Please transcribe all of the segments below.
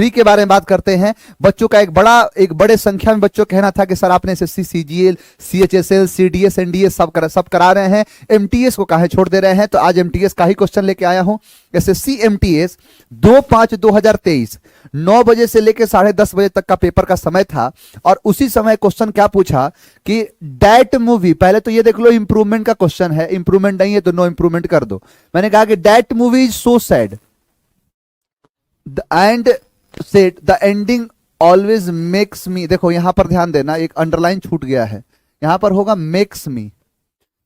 Free के बारे में बात करते हैं। बच्चों का एक बड़े संख्या में बच्चों का कहना था कि सर आपने SSC, CGL, CHSL, CDS, NDS सब करा रहे हैं, एमटीएस को काहे छोड़ दे रहे हैं। तो आज एमटीएस का ही क्वेश्चन लेके आया हूं। एसएससी एमटीएस 2/5/2023 9 बजे से लेकर 10:30 बजे तक का पेपर का समय था। और उसी समय क्वेश्चन क्या पूछा कि डैट मूवी, पहले तो ये देख लो इंप्रूवमेंट का क्वेश्चन है, इंप्रूवमेंट नहीं है तो नो इंप्रूवमेंट कर दो। मैंने कहा कि that movie is so sad and said the ending always makes me, देखो यहां पर ध्यान देना, एक अंडरलाइन छूट गया है, यहां पर होगा मेक्स मी,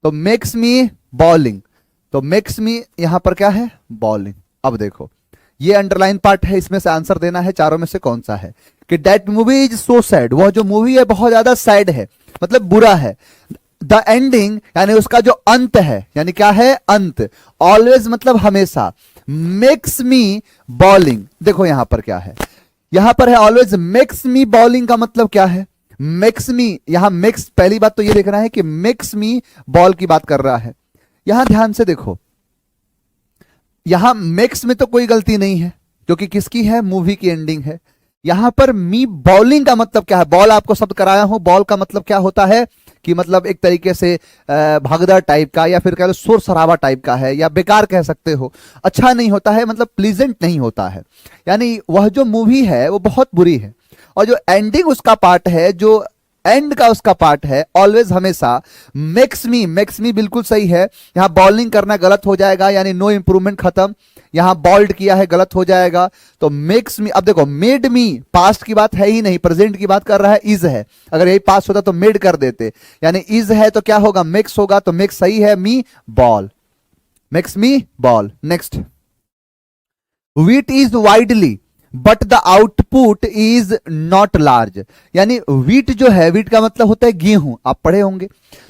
तो मेक्स मी बॉलिंग, तो मेक्स मी यहां पर क्या है, बॉलिंग। अब देखो ये अंडरलाइन पार्ट है, इसमें से आंसर देना है चारों में से कौन सा है। कि that movie is so sad, वह जो मूवी है बहुत ज्यादा सैड है, मतलब बुरा है। द एंडिंग यानी उसका जो अंत है, यानी क्या है, अंत। ऑलवेज मतलब हमेशा, मेक्स मी बॉलिंग, देखो यहां पर क्या है, यहां पर है ऑलवेज मेक्स मी बॉलिंग का मतलब क्या है, मेक्स मी, यहां मेक्स, पहली बात तो ये देखना है कि मेक्स मी बॉल की बात कर रहा है। यहां ध्यान से देखो, यहां मेक्स में तो कोई गलती नहीं है क्योंकि किसकी है, मूवी की एंडिंग है। यहां पर मी बॉलिंग का मतलब क्या है, बॉल आपको शब्द कराया हूं, बॉल का मतलब क्या होता है कि मतलब एक तरीके से भागदड़ टाइप का, या फिर कह लो शोर शराबा टाइप का है, या बेकार कह सकते हो, अच्छा नहीं होता है, मतलब प्लीजेंट नहीं होता है। यानी वह जो मूवी है वो बहुत बुरी है। और जो एंडिंग उसका पार्ट है, जो एंड का उसका पार्ट है, ऑलवेज हमेशा, मेक्स मी बिल्कुल सही है। यहां बॉलिंग करना गलत हो जाएगा, यानी नो इंप्रूवमेंट खत्म। यहां बॉल्ड किया है, गलत हो जाएगा। तो मेक्स मी, अब देखो मेड मी, पास्ट की बात है ही नहीं, प्रेजेंट की बात कर रहा है, इज है। अगर यही पास्ट होता तो मेड कर देते, यानी इज है तो क्या होगा, मेक्स होगा, तो मेक्स सही है, me ball, makes me ball. Next, wheat is widely but the output is not large, यानी व्हीट जो है, व्हीट का मतलब होता है गेहूं, आप पढ़े होंगे।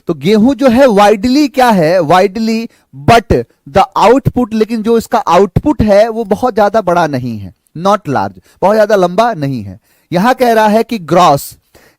तो गेहूं जो है वाइडली क्या है, वाइडली, बट द आउटपुट, लेकिन जो इसका आउटपुट है वो बहुत ज्यादा बड़ा नहीं है, नॉट लार्ज, बहुत ज्यादा लंबा नहीं है। यहां कह रहा है कि ग्रॉस,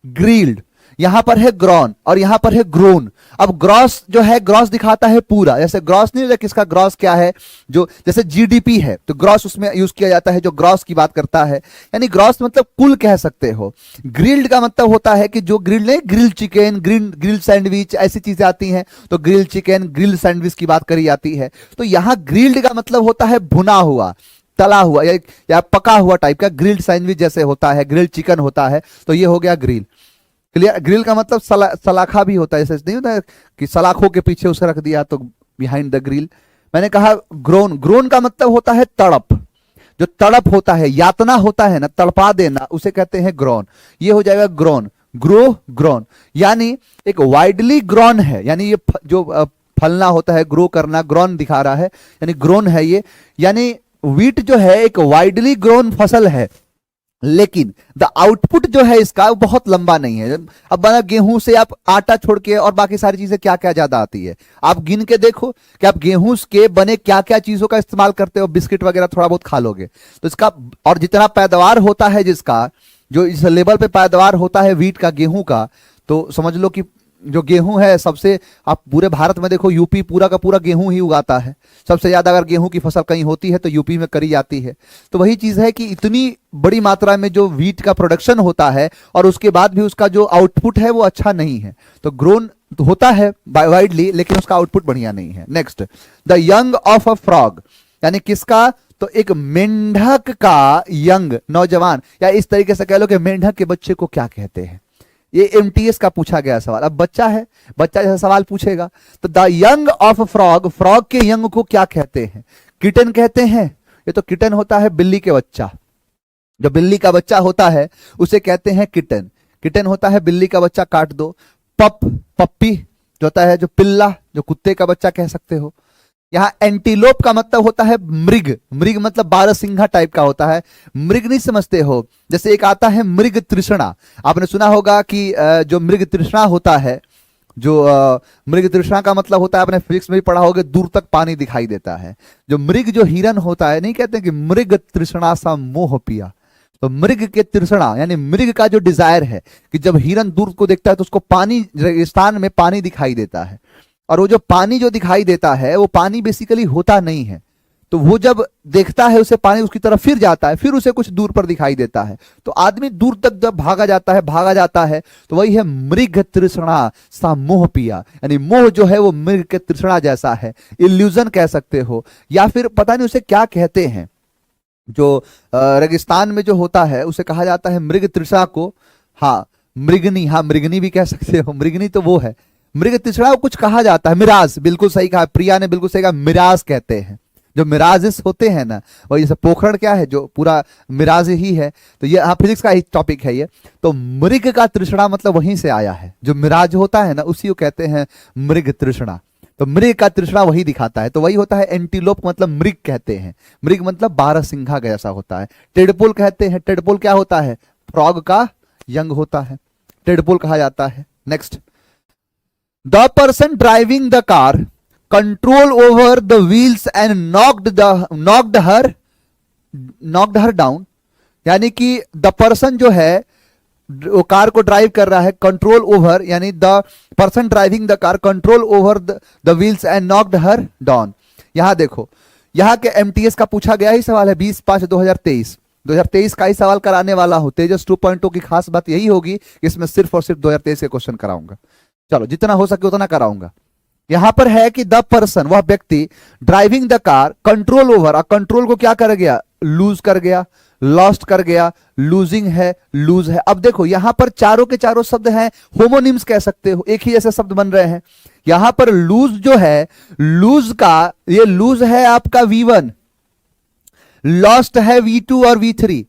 ग्रिल्ड, यहां पर है ग्रॉन और यहां पर है ग्रोन। अब ग्रॉस जो है, ग्रॉस दिखाता है पूरा, जैसे ग्रॉस नहीं होता, किसका ग्रॉस क्या है, जो जैसे जीडीपी है तो ग्रॉस उसमें यूज किया जाता है, जो ग्रॉस की बात करता है, यानी ग्रॉस मतलब कुल कह सकते हो। ग्रिल्ड का मतलब होता है कि जो ग्रिल्ड नहीं, ग्रिल चिकन, ग्रिल सैंडविच, ऐसी चीजें आती हैं, तो ग्रिल चिकन, ग्रिल सैंडविच की बात करी जाती है। तो यहां ग्रिल्ड का मतलब होता है भुना हुआ, तला हुआ, या पका हुआ टाइप का, ग्रिल्ड सैंडविच जैसे होता है, ग्रिल्ड चिकन होता है, तो ये हो गया ग्रिल। क्लियर। ग्रिल का मतलब सलाखा भी होता है, ऐसे नहीं होता है कि सलाखों के पीछे उसे रख दिया तो बिहाइंड द ग्रिल। मैंने कहा ग्रोन, ग्रोन का मतलब होता है तड़प, जो तड़प होता है, यातना होता है ना, तड़पा देना, उसे कहते हैं ग्रोन। ये हो जाएगा ग्रोन, ग्रोन, यानी एक वाइडली ग्रोन है, यानी ये जो फलना होता है, ग्रो करना, ग्रोन दिखा रहा है, यानी ग्रोन है ये। यानी व्हीट जो है एक वाइडली ग्रोन फसल है, लेकिन द आउटपुट जो है इसका वो बहुत लंबा नहीं है। अब बना गेहूं से आप आटा छोड़ के और बाकी सारी चीजें क्या क्या ज्यादा आती है, आप गिन के देखो कि आप गेहूं के बने क्या क्या चीजों का इस्तेमाल करते हो, बिस्किट वगैरह थोड़ा बहुत खा लोगे तो इसका, और जितना पैदावार होता है जिसका, जो इस लेवल पे पैदावार होता है व्हीट का, गेहूं का, तो समझ लो कि जो गेहूं है सबसे, आप पूरे भारत में देखो यूपी पूरा का पूरा गेहूं ही उगाता है, सबसे ज्यादा अगर गेहूं की फसल कहीं होती है तो यूपी में करी जाती है। तो वही चीज है कि इतनी बड़ी मात्रा में जो व्हीट का प्रोडक्शन होता है और उसके बाद भी उसका जो आउटपुट है वो अच्छा नहीं है। तो ग्रोन तो होता है वाइडली, लेकिन उसका आउटपुट बढ़िया नहीं है। Next, the young of a frog, यानी किसका, तो एक मेंढक का यंग, नौजवान, या इस तरीके से कह लो कि मेंढक के बच्चे को क्या कहते हैं। ये एमटीएस का पूछा गया सवाल। अब बच्चा है, बच्चा जैसा सवाल पूछेगा तो the young of frog, frog के यंग को क्या कहते हैं, किटन कहते हैं। ये तो किटन होता है बिल्ली के बच्चा, जो बिल्ली का बच्चा होता है उसे कहते हैं किटन। किटन होता है बिल्ली का बच्चा, काट दो। पप्पी जो होता है, जो पिल्ला, जो कुत्ते का बच्चा कह सकते हो। यहां एंटीलोप का मतलब होता है मृग, मृग मतलब बारहसिंघा टाइप का होता है। मृग नहीं समझते हो, जैसे एक आता है मृग तृष्णा, आपने सुना होगा कि जो मृग तृष्णा होता है, जो मृग तृष्णा का मतलब होता है, आपने फिजिक्स में भी पढ़ा होगा, दूर तक पानी दिखाई देता है। जो मृग, जो हिरन होता है, नहीं कहते कि मृग तृष्णा सा मोह पिया, तो मृग के तृष्णा यानी मृग का जो डिजायर है कि जब हिरन दूर को देखता है तो उसको पानी, रेगिस्तान में पानी दिखाई देता है, और वो जो पानी जो दिखाई देता है वो पानी बेसिकली होता नहीं है, तो तो वो जब देखता है उसे पानी उसकी तरफ फिर जाता है, फिर उसे कुछ दूर पर दिखाई देता है, तो आदमी दूर तक जब भागा जाता है, तो वही है मृग तृष्णा सा मोह पिया। यानी मोह जो है वो मृग के तृष्णा जैसा है, इल्यूजन कह सकते हो, या फिर पता नहीं उसे क्या कहते हैं, जो रेगिस्तान में जो होता है उसे कहा जाता है मृग तृष्णा को, हाँ मृगनी, हाँ मृगनी भी कह सकते हो, मृगनी तो वो है, मृग तृष्णा को कुछ कहा जाता है, मिराज, बिल्कुल सही कहा प्रिया ने, बिल्कुल सही कहा, मिराज कहते हैं। जो मिराजेस होते हैं ना, और जैसे पोखरण क्या है, जो पूरा मिराज ही है, तो ये हाँ फिजिक्स का ही टॉपिक है ये। तो मृग का तृष्णा मतलब वहीं से आया है, जो मिराज होता है ना उसी को कहते हैं मृग तृष्णा। तो मृग का तृष्णा वही दिखाता है, तो वही होता है एंटीलोप, मतलब मृग कहते हैं, मृग मतलब बारहसिंघा का जैसा होता है। टेडपोल कहते हैं, टेडपोल क्या होता है, फ्रॉग का यंग होता है, टेडपोल कहा जाता है। Next, the person driving the car control over the wheels and knocked her down. यानी कि द पर्सन जो है वो कार को ड्राइव कर रहा है, कंट्रोल ओवर, यानी the person driving the car control over the wheels and knocked her down. यहां देखो, यहां के एमटीएस का पूछा गया ही सवाल है, 20/5/2023, 2023 का ही सवाल कराने वाला हूं। तेजस 2.0 की खास बात यही होगी कि इसमें सिर्फ और सिर्फ 2023 के क्वेश्चन कराऊंगा। चलो जितना हो सके उतना कराऊंगा। यहां पर है कि द पर्सन, वह व्यक्ति, driving the car control over, control को क्या कर गया, लूज कर गया, लॉस्ट कर गया, लूजिंग है, लूज है। अब देखो यहां पर चारों के चारों शब्द हैं, होमोनिम्स कह सकते हो, एक ही जैसे शब्द बन रहे हैं। यहां पर लूज जो है, लूज का, ये लूज है आपका V1, लॉस्ट है V2 और V3।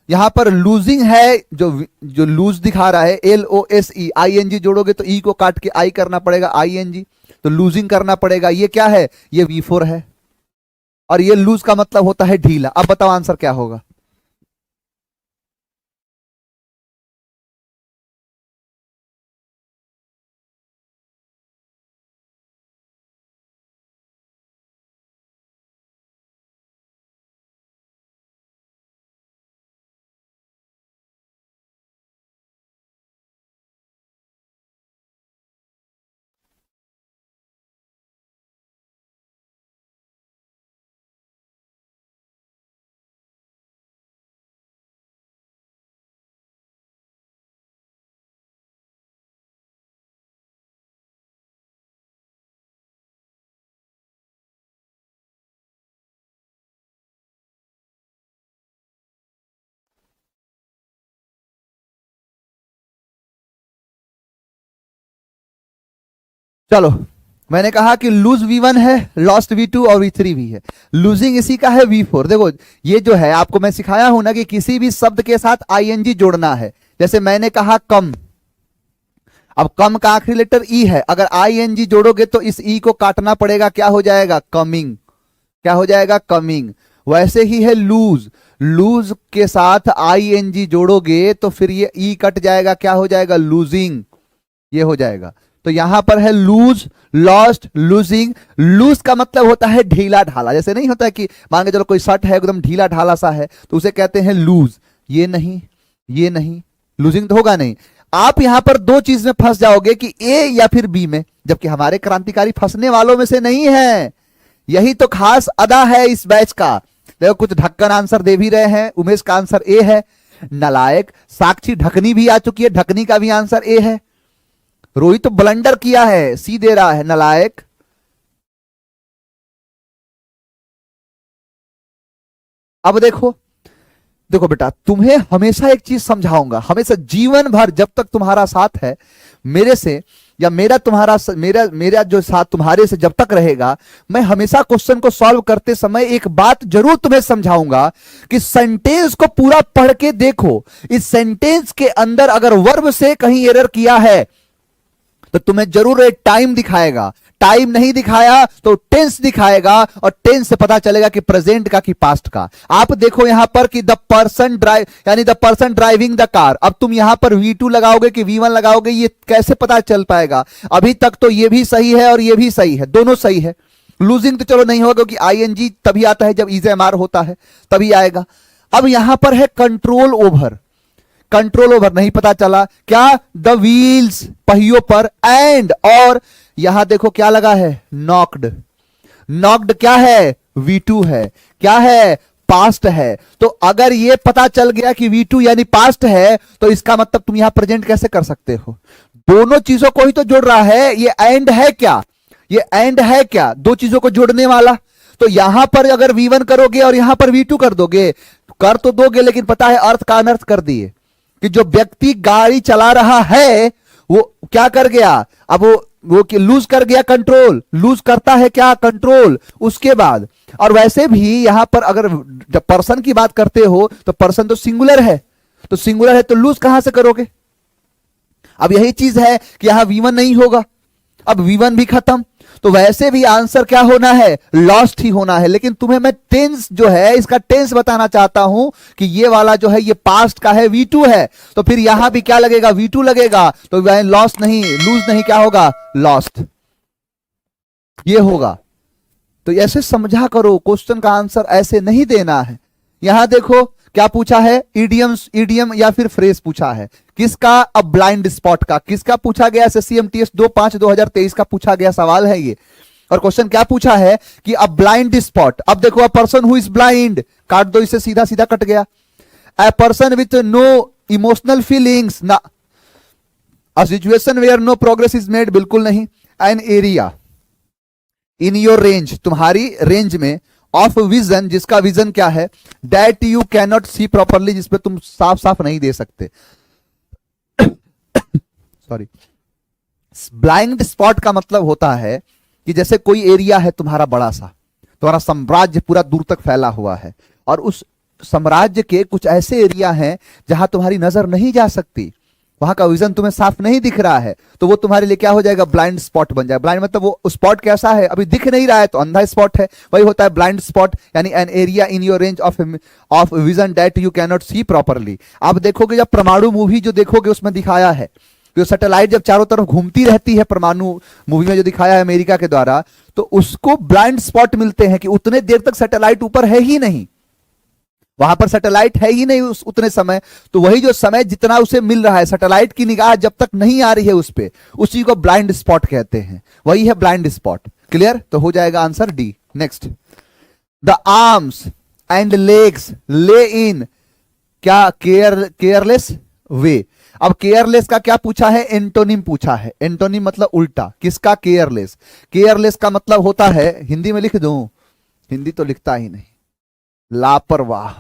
यहां पर लूजिंग है, जो लूज दिखा रहा है, LOSE, ING जोड़ोगे तो E को काट के I करना पड़ेगा, ING, तो लूजिंग करना पड़ेगा। ये क्या है, ये V4 है, और ये लूज का मतलब होता है ढीला। अब बताओ आंसर क्या होगा। चलो, मैंने कहा कि लूज V1 है, लॉस्ट V2 और V3 भी है, लूजिंग इसी का है V4। देखो ये जो है आपको मैं सिखाया हूं ना कि किसी भी शब्द के साथ ING जोड़ना है। जैसे मैंने कहा कम, अब कम का आखिरी लेटर ई है, अगर ING जोड़ोगे तो इस ई को काटना पड़ेगा, क्या हो जाएगा, कमिंग, क्या हो जाएगा, कमिंग। वैसे ही है लूज, लूज के साथ ING जोड़ोगे तो फिर ये ई कट जाएगा, क्या हो जाएगा, लूजिंग, ये हो जाएगा। तो यहां पर है लूज, लॉस्ट, लूजिंग। लूज का मतलब होता है ढीला ढाला, जैसे नहीं होता है कि मान के चलो कोई शर्ट है एकदम ढीला ढाला सा है तो उसे कहते हैं लूज। ये नहीं, ये नहीं, लूजिंग तो होगा नहीं। आप यहां पर दो चीज में फंस जाओगे कि ए या फिर बी में, जबकि हमारे क्रांतिकारी फंसने वालों में से नहीं है। यही तो खास अदा है इस बैच का। देखो कुछ ढक्कन आंसर दे भी रहे हैं, उमेश का आंसर ए है, नलायक साक्षी ढकनी भी आ चुकी है, ढकनी का भी आंसर ए है। रोहित तो ब्लंडर किया है, सी दे रहा है, नलायक। अब देखो, देखो बेटा, तुम्हें हमेशा एक चीज समझाऊंगा, हमेशा जीवन भर जब तक तुम्हारा साथ है मेरे से, या मेरा तुम्हारा मेरा जो साथ तुम्हारे से जब तक रहेगा, मैं हमेशा क्वेश्चन को सॉल्व करते समय एक बात जरूर तुम्हें समझाऊंगा कि सेंटेंस को पूरा पढ़ के देखो। इस सेंटेंस के अंदर अगर वर्ब से कहीं एरर किया है तो तुम्हें जरूर एक टाइम दिखाएगा, टाइम नहीं दिखाया तो टेंस दिखाएगा, और टेंस से पता चलेगा कि प्रेजेंट का कि पास्ट का। आप देखो यहां पर कि द पर्सन ड्राइव, यानी the person driving the car. अब तुम यहां पर V2 लगाओगे कि V1 लगाओगे, ये कैसे पता चल पाएगा। अभी तक तो ये भी सही है और ये भी सही है, दोनों सही है। लूजिंग तो चलो नहीं होगा क्योंकि ING तभी आता है जब EZMR होता है, तभी आएगा। अब यहां पर है कंट्रोल ओवर, कंट्रोल ओवर नहीं पता चला, क्या, द व्हील्स, पहियों पर, एंड, और यहां देखो क्या लगा है, नॉक्ड। नॉक्ड क्या है, V2 है, क्या है, पास्ट है। तो अगर ये पता चल गया कि V2 यानी पास्ट है, तो इसका मतलब तुम यहां प्रेजेंट कैसे कर सकते हो, दोनों चीजों को ही तो जोड़ रहा है, ये एंड है क्या, ये एंड है क्या, दो चीजों को जोड़ने वाला। तो यहां पर अगर V1 करोगे और यहां पर V2 कर दोगे, कर तो दोगे, लेकिन पता है अर्थ का अनर्थ कर दिए कि जो व्यक्ति गाड़ी चला रहा है वो क्या कर गया, अब वो लूज कर गया कंट्रोल, लूज करता है क्या, कंट्रोल। उसके बाद और वैसे भी यहां पर अगर जब पर्सन की बात करते हो तो पर्सन तो सिंगुलर है, तो सिंगुलर है तो लूज कहां से करोगे। अब यही चीज है कि यहां V1 नहीं होगा, अब V1 भी खत्म, तो वैसे भी आंसर क्या होना है, लॉस्ट ही होना है। लेकिन तुम्हें मैं टेंस जो है इसका टेंस बताना चाहता हूं कि ये वाला जो है ये पास्ट का है, V2 है, तो फिर यहां भी क्या लगेगा, V2 लगेगा, तो लॉस्ट नहीं, लूज नहीं, क्या होगा, लॉस्ट, ये होगा। तो ऐसे समझा करो, क्वेश्चन का आंसर ऐसे नहीं देना है। यहां देखो क्या पूछा है, इडियम्स, इडियम या फिर फ्रेज पूछा है, किसका, अब ब्लाइंड स्पॉट का, किसका पूछा गया, SSC/MTS 2/5/2023 का पूछा गया सवाल है ये। और क्वेश्चन क्या पूछा है कि अब ब्लाइंड स्पॉट, अब देखो a person who is blind, काट दो इसे, सीधा सीधा कट गया। A person with no emotional feelings, ना, a situation where no progress is made, बिल्कुल नहीं। An area in your range, तुम्हारी रेंज में, ऑफ विजन, जिसका विजन क्या है, that you cannot see properly, जिसपे तुम साफ साफ नहीं दे सकते। सॉरी, ब्लाइंड स्पॉट का मतलब होता है कि जैसे कोई एरिया है तुम्हारा बड़ा सा, तुम्हारा साम्राज्य पूरा दूर तक फैला हुआ है, और उस साम्राज्य के कुछ ऐसे एरिया हैं जहां तुम्हारी नजर नहीं जा सकती, वहां का विजन तुम्हें साफ नहीं दिख रहा है, तो वो तुम्हारे लिए क्या हो जाएगा, ब्लाइंड स्पॉट बन जाएगा। ब्लाइंड मतलब वो स्पॉट कैसा है, अभी दिख नहीं रहा है तो अंधा स्पॉट है, वही होता है ब्लाइंड स्पॉट, यानी N area in your range of vision that you can not see properly. आप देखोगे जब परमाणु मूवी जो देखोगे उसमें दिखाया है, जो सैटेलाइट जब चारों तरफ घूमती रहती है, परमाणु मूवी में जो दिखाया है अमेरिका के द्वारा, तो उसको ब्लाइंड स्पॉट मिलते हैं कि उतने देर तक सैटेलाइट ऊपर है ही नहीं, वहां पर सैटेलाइट है ही नहीं उतने समय, तो वही जो समय जितना उसे मिल रहा है, सैटेलाइट की निगाह जब तक नहीं आ रही है उस पे, उसी को ब्लाइंड स्पॉट कहते हैं, वही है ब्लाइंड स्पॉट। क्लियर, तो हो जाएगा answer D. Next, the arms and legs ले इन, क्या, केयरलेस वे। अब केयरलेस का क्या पूछा है, एंटोनिम पूछा है, एंटोनिम मतलब उल्टा, किसका, केयरलेस। केयरलेस का मतलब होता है, हिंदी में लिख दूं, हिंदी तो लिखता ही नहीं, लापरवाह।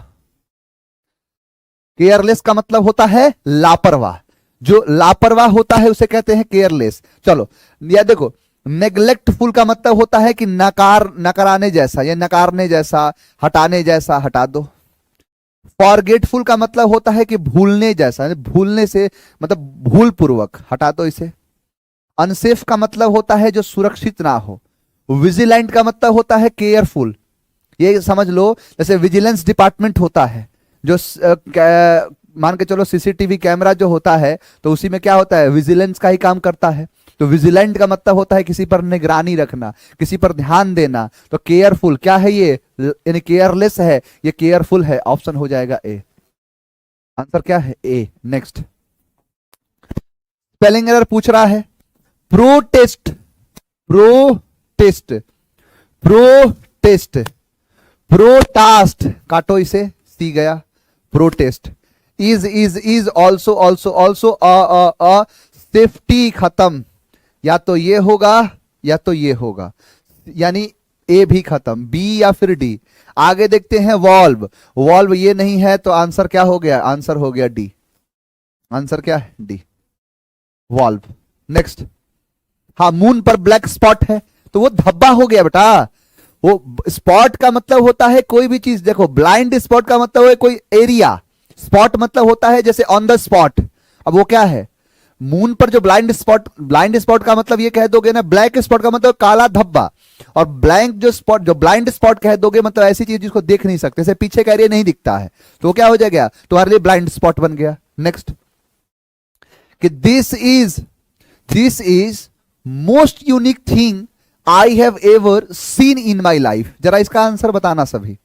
केयरलेस का मतलब होता है लापरवाह, जो लापरवाह होता है उसे कहते हैं केयरलेस। चलो या देखो, नेग्लेक्टफुल का मतलब होता है कि नकाराने जैसा, या नकारने जैसा, हटाने जैसा, हटा दो। फॉरगेटफुल का मतलब होता है कि भूलने जैसा, भूलने से मतलब भूल पूर्वक, हटा दो इसे। अनसेफ का मतलब होता है जो सुरक्षित ना हो। विजिलेंट का मतलब होता है केयरफुल, ये समझ लो जैसे विजिलेंस डिपार्टमेंट होता है, जो मान के चलो सीसीटीवी कैमरा जो होता है तो उसी में क्या होता है, विजिलेंस का ही काम करता है। तो विजिलेंट का मतलब होता है किसी पर निगरानी रखना, किसी पर ध्यान देना। तो केयरफुल क्या है ये, यानी केयरलेस है, ये केयरफुल है, ऑप्शन हो जाएगा ए। आंसर क्या है, ए। नेक्स्ट, स्पेलिंग एरर पूछ रहा है, प्रोटेस्ट, प्रोटेस्ट, प्रोटेस्ट, प्रोटास्ट, काटो इसे, सी गया, protest. Is also a safety, खत्म, या तो ये होगा या तो ये होगा, यानी ए भी खत्म, बी या फिर डी। आगे देखते हैं, वॉल्व, वॉल्व ये नहीं है तो आंसर क्या हो गया, आंसर हो गया डी। आंसर क्या है, डी, वॉल्व। नेक्स्ट, हाँ, मून पर ब्लैक स्पॉट है तो वो धब्बा हो गया बेटा। वो स्पॉट का मतलब होता है कोई भी चीज, देखो ब्लाइंड स्पॉट का मतलब है कोई एरिया, स्पॉट मतलब होता है जैसे ऑन द स्पॉट। अब वो क्या है, मून पर जो ब्लाइंड स्पॉट का मतलब ये कह दोगे ना, ब्लैक स्पॉट का मतलब काला धब्बा, और ब्लैंक जो स्पॉट, जो ब्लाइंड स्पॉट कह दोगे मतलब ऐसी चीज जिसको देख नहीं सकते, जैसे पीछे का एरिया नहीं दिखता है, तो क्या हो जाएगा, तुम्हारे लिए ब्लाइंड स्पॉट बन गया। नेक्स्ट, कि this is most unique thing I have ever seen in my life. जरा इसका आंसर बताना सभी।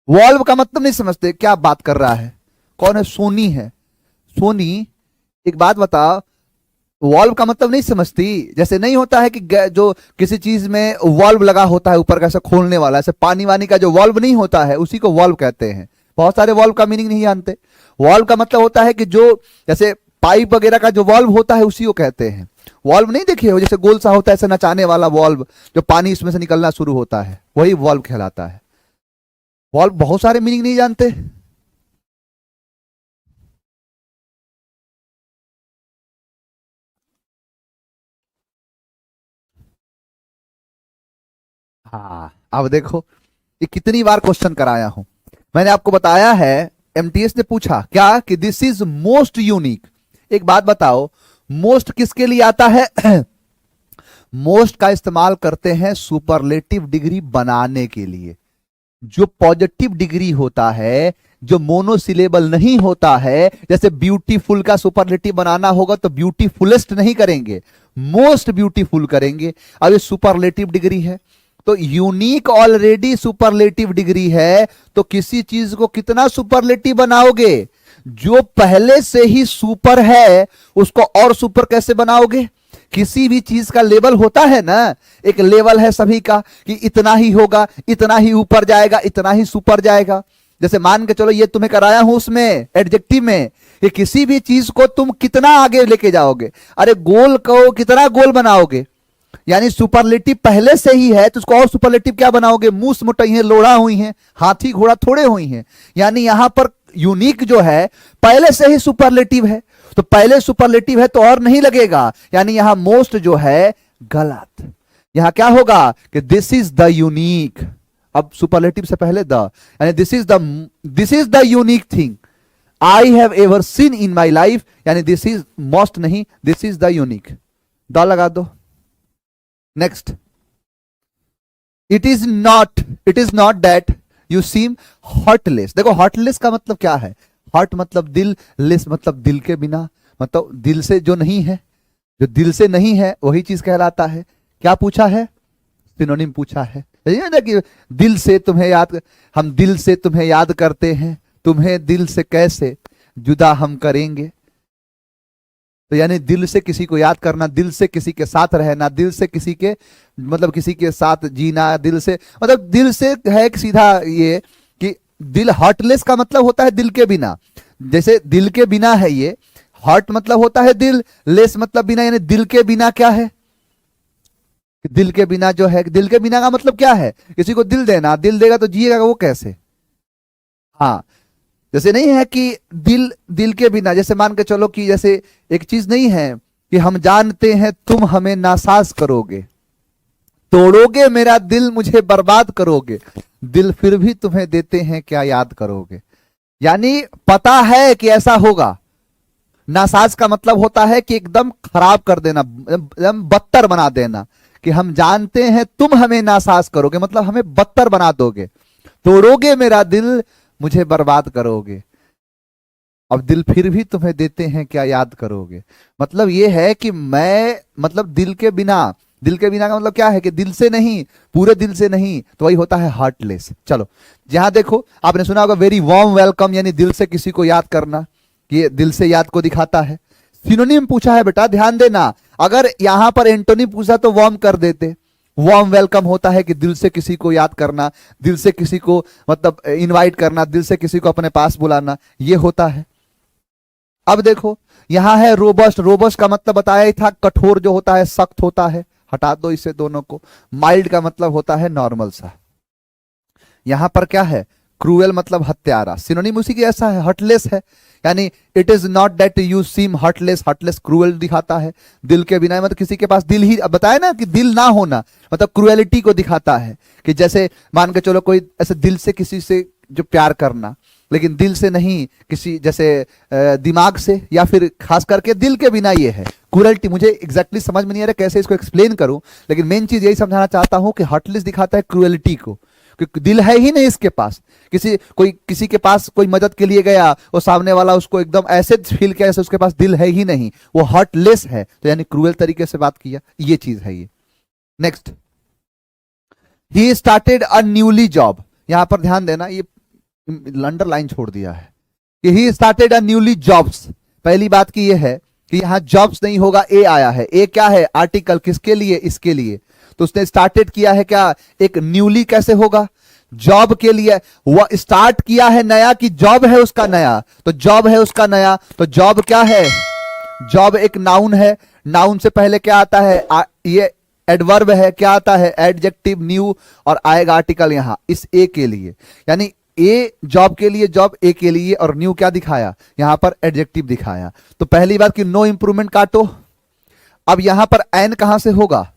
वॉल्व का मतलब नहीं समझते, क्या बात कर रहा है, कौन है, सोनी है। सोनी, एक बात बताओ, वॉल्व का मतलब नहीं समझती? जैसे नहीं होता है कि जो किसी चीज में वॉल्व लगा होता है ऊपर का, ऐसे खोलने वाला, ऐसे पानी वानी का जो वॉल्व नहीं होता है उसी को वॉल्व कहते हैं। बहुत सारे वॉल्व का मीनिंग नहीं जानते। वॉल्व का मतलब होता है कि जो जैसे पाइप वगैरह का जो वॉल्व होता है उसी को कहते हैं। वॉल्व नहीं देखे हो, जैसे गोल सा होता है ऐसे नचाने वाला वॉल्व, जो पानी इसमें से निकलना शुरू होता है, वही वॉल्व कहलाता है। वॉल्व बहुत सारे मीनिंग नहीं जानते। हाँ, अब देखो ये कितनी बार क्वेश्चन कराया हूं। मैंने आपको बताया है, एमटीएस ने पूछा क्या कि दिस इज मोस्ट यूनिक। एक बात बताओ, मोस्ट किसके लिए आता है? मोस्ट का इस्तेमाल करते हैं सुपरलेटिव डिग्री बनाने के लिए। जो पॉजिटिव डिग्री होता है, जो मोनोसिलेबल नहीं होता है, जैसे ब्यूटीफुल का सुपरलेटिव बनाना होगा तो ब्यूटीफुलेस्ट नहीं करेंगे, मोस्ट ब्यूटीफुल करेंगे। अब ये सुपरलेटिव डिग्री है तो यूनिक ऑलरेडी सुपरलेटिव डिग्री है, तो किसी चीज को कितना सुपरलेटिव बनाओगे? जो पहले से ही सुपर है उसको और सुपर कैसे बनाओगे? किसी भी चीज का लेवल होता है ना, एक लेवल है सभी का कि इतना ही होगा, इतना ही ऊपर जाएगा, इतना ही सुपर जाएगा। जैसे मान के चलो ये तुम्हें कराया हूं उसमें एडजेक्टिव में कि किसी भी चीज को तुम कितना आगे लेके जाओगे। अरे गोल को कितना गोल बनाओगे, यानी सुपरलेटिव पहले से ही है तो उसको और सुपरलेटिव क्या बनाओगे? मूस मोटाई है, लोड़ा हुई है, हाथी घोड़ा थोड़े हुई हैं। यानी यहां पर यूनिक जो है पहले से ही सुपरलेटिव है, तो पहले सुपरलेटिव है तो और नहीं लगेगा, यानी यहां मोस्ट जो है गलत। यहां क्या होगा कि दिस इज द यूनिक। अब सुपरलेटिव से पहले द, यानी this is the unique thing I have ever seen in my life, यानी दिस इज मोस्ट नहीं, this is the unique. The लगा दो। Next, it is not that you seem heartless. देखो heartless का मतलब क्या है? हार्ट मतलब दिल, लेस मतलब दिल के बिना, मतलब दिल से जो नहीं है, जो दिल से नहीं है वही चीज कहलाता है। क्या पूछा है? सिनोनिम पूछा है ना कि दिल से तुम्हें याद, हम दिल से तुम्हें याद करते हैं, तुम्हें दिल से कैसे जुदा हम करेंगे। तो यानी दिल से किसी को याद करना, दिल से किसी के साथ रहना, दिल से किसी के मतलब किसी के साथ जीना, दिल से मतलब दिल से है एक सीधा ये कि दिल। हार्टलेस का मतलब होता है दिल के बिना, जैसे दिल के बिना है ये। हार्ट मतलब होता है दिल, लेस मतलब बिना, यानी दिल के बिना क्या है? दिल के बिना जो है, दिल के बिना का मतलब क्या है? किसी को दिल देना, दिल देगा तो जिएगा वो कैसे? हाँ, जैसे नहीं है कि दिल के बिना, जैसे मान के चलो कि जैसे एक चीज नहीं है कि हम जानते हैं तुम हमें नासाज करोगे, तोड़ोगे मेरा दिल, मुझे बर्बाद करोगे, दिल फिर भी तुम्हें देते हैं क्या याद करोगे। यानी पता है कि ऐसा होगा। नासाज का मतलब होता है कि एकदम खराब कर देना, एकदम बदतर बना देना, कि हम जानते हैं तुम हमें नासाज करोगे, मतलब हमें बदतर बना दोगे। तोड़ोगे मेरा दिल, मुझे बर्बाद करोगे, अब दिल फिर भी तुम्हें देते हैं क्या याद करोगे। मतलब यह है कि मैं, मतलब दिल के बिना, दिल के बिना का मतलब क्या है कि दिल से नहीं, पूरे दिल से नहीं, तो वही होता है हार्टलेस। चलो जहां देखो आपने सुना होगा वेरी वार्म वेलकम, यानी दिल से किसी को याद करना, ये दिल से याद को दिखाता है। सिनोनिम पूछा है बेटा, ध्यान देना, अगर यहां पर एंटोनिम पूछा तो वार्म कर देते। वार्म वेलकम होता है कि दिल से किसी को याद करना, दिल से किसी को मतलब इनवाइट करना, दिल से किसी को अपने पास बुलाना, ये होता है। अब देखो यहां है रोबस्ट। रोबस्ट का मतलब बताया ही था, कठोर जो होता है, सख्त होता है, हटा दो इसे दोनों को। माइल्ड का मतलब होता है नॉर्मल सा। यहां पर क्या है? क्रूएल मतलब हत्यारा। सिनोनिम उसी की ऐसा है, हर्टलेस है, यानी it is not that you seem heartless. Heartless cruel दिखाता है, दिल के बिना, मतलब किसी के पास दिल ही, बताया ना कि दिल ना होना मतलब क्रूएलिटी को दिखाता है। कि जैसे मान के चलो कोई ऐसे दिल से किसी से जो प्यार करना, लेकिन दिल से नहीं, किसी जैसे दिमाग से, या फिर खास करके दिल के बिना, ये है क्रूएलिटी। मुझे एग्जैक्टली समझ में नहीं आ रहा कैसे इसको एक्सप्लेन करूं, लेकिन मेन चीज यही समझाना चाहता हूं कि हर्टलेस दिखाता है क्रूएलिटी को, क्योंकि दिल है ही नहीं इसके पास। किसी के पास कोई मदद के लिए गया, वो सामने वाला उसको एकदम ऐसे फील किया जैसे उसके पास दिल है ही नहीं, वो हार्टलेस है, तो यानी क्रूएल तरीके से बात किया, ये चीज है ये। Next, he started a newly job. यहां पर ध्यान देना, ये अंडरलाइन छोड़ दिया है कि he started a newly jobs. पहली बात की ये है कि यहां जॉब्स नहीं होगा, ए आया है। ए क्या है? आर्टिकल, किसके लिए? इसके लिए। तो उसने स्टार्टेड किया है क्या? एक न्यूली कैसे होगा? जॉब के लिए। वह स्टार्ट किया है नया कि जॉब है उसका नया? तो जॉब है उसका नया, तो जॉब क्या है? जॉब एक नाउन है। नाउन से पहले क्या आता है? ये एडवर्ब है। क्या आता है? एडजेक्टिव, न्यू, और आएगा आर्टिकल यहां इस ए के लिए। यानी ए जॉब के लिए, जॉब ए के लिए, और न्यू क्या दिखाया? यहां पर एडजेक्टिव दिखाया। तो पहली बात कि नो इंप्रूवमेंट काटो। अब यहां पर एन कहां से होगा?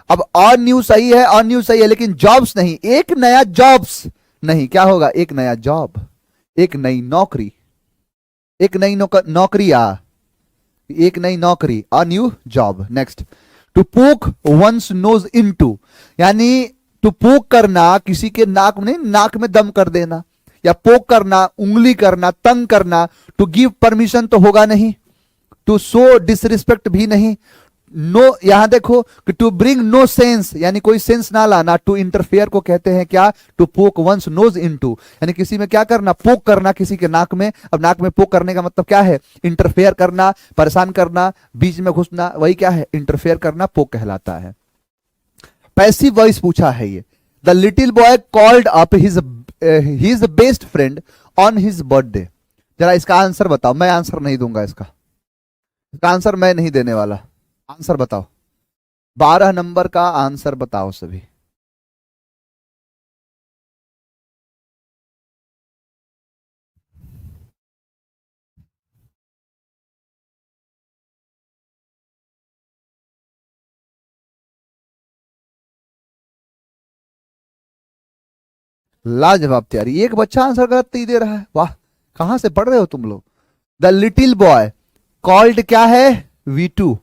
अब और न्यू सही है, और न्यू सही है, लेकिन जॉब्स नहीं। एक नया जॉब्स नहीं, क्या होगा? एक नया जॉब, एक नई नौकरी, एक नई नौकरियां, एक नई नौकरी, a new job. Next, to poke one's nose into, यानी टू पोक करना, किसी के नाक में, नाक में दम कर देना, या पोक करना, उंगली करना, तंग करना। टू गिव परमिशन तो होगा नहीं, टू शो डिसरिस्पेक्ट भी नहीं। नो, यहां देखो कि टू ब्रिंग नो सेंस, यानी कोई सेंस ना लाना। टू इंटरफेयर को कहते हैं क्या? To poke one's nose into, यानी किसी में क्या करना? पोक करना, किसी के नाक में। अब नाक में पोक करने का मतलब क्या है? इंटरफेयर करना, परेशान करना, बीच में घुसना, वही क्या है? इंटरफेयर करना, पोक कहलाता है। पैसिव वॉइस पूछा है ये। The little boy called up his best friend on his birthday. जरा इसका आंसर बताओ। मैं आंसर नहीं दूंगा, इसका आंसर मैं नहीं देने वाला। आंसर बताओ, 12 नंबर का आंसर बताओ सभी। लाजवाब तैयारी। एक बच्चा आंसर गलत नहीं दे रहा है, वाह, कहां से पढ़ रहे हो तुम लोग? द लिटिल बॉय कॉल्ड क्या है? V2।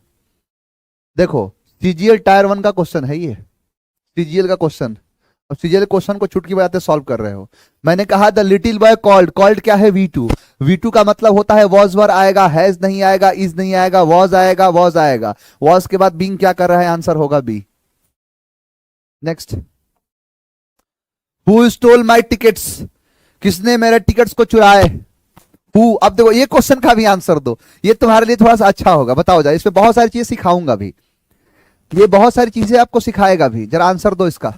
देखो, सीजीएल टायर 1 का क्वेश्चन है ये, सीजीएल का क्वेश्चन। अब सीजीएल क्वेश्चन को चुटकी बजाते सॉल्व कर रहे हो। मैंने कहा the little boy called, called क्या है? V2। V2 का मतलब होता है वॉज वर आएगा, हैज नहीं आएगा, इज नहीं आएगा, वॉज आएगा, वॉज आएगा। वॉज के बाद बीइंग क्या कर रहा है? आंसर होगा B. Next, who stole my tickets, किसने मेरे टिकट्स को चुराए? हु। अब देखो, ये क्वेश्चन का भी आंसर दो, ये तुम्हारे लिए थोड़ा सा अच्छा होगा। बताओ जरा, इसमें बहुत सारी चीजें सिखाऊंगा भी, ये बहुत सारी चीजें आपको सिखाएगा भी। जरा आंसर दो इसका।